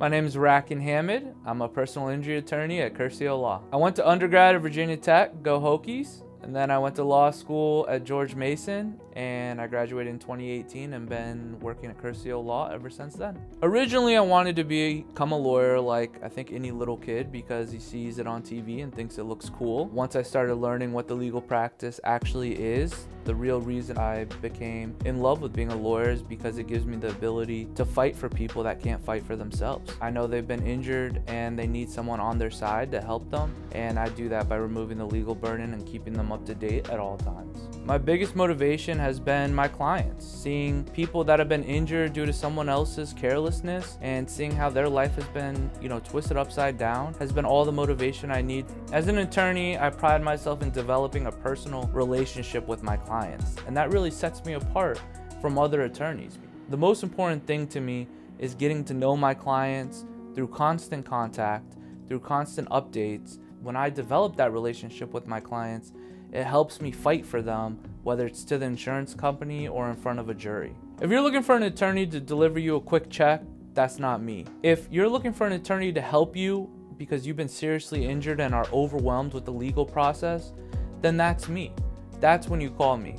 My name is Rakin Hamad. I'm a personal injury attorney at Curcio Law. I went to undergrad at Virginia Tech, go Hokies, and then I went to law school at George Mason, and I graduated in 2018 and been working at Curcio Law ever since then. Originally, I wanted to become a lawyer like I think any little kid because he sees it on TV and thinks it looks cool. Once I started learning what the legal practice actually is, the real reason I became in love with being a lawyer is because it gives me the ability to fight for people that can't fight for themselves. I know they've been injured and they need someone on their side to help them, and I do that by removing the legal burden and keeping them up to date at all times. My biggest motivation has been my clients, seeing people that have been injured due to someone else's carelessness and seeing how their life has been, twisted upside down has been all the motivation I need. As an attorney, I pride myself in developing a personal relationship with my clients, and that really sets me apart from other attorneys. The most important thing to me is getting to know my clients through constant contact, through constant updates. When I develop that relationship with my clients, it helps me fight for them, whether it's to the insurance company or in front of a jury. If you're looking for an attorney to deliver you a quick check, that's not me. If you're looking for an attorney to help you because you've been seriously injured and are overwhelmed with the legal process, then that's me. That's when you call me.